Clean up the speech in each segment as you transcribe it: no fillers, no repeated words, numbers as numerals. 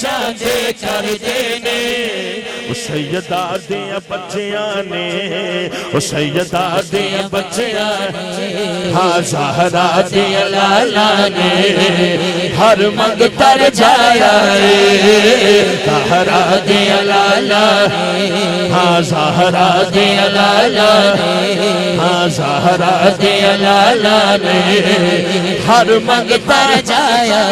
चांदे करदे ने ओ सैयदा दे बच्चियां ने ओ सैयदा दे बच्चियां ने हाँ ज़हरा दे लाला ने हर मंग तर जाया ज़हरा दे लाला ने हाँ ज़हरा दे लाला ने हाँ ज़हरा दे लाला ने हर मंग तर जाया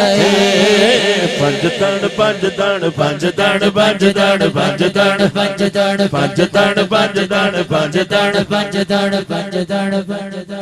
पंज तन पंज तन पंज तन पंज तन पंज तन पंज तन पंज तन पंज तन पंज तन पंज तन पंज तन पंज तन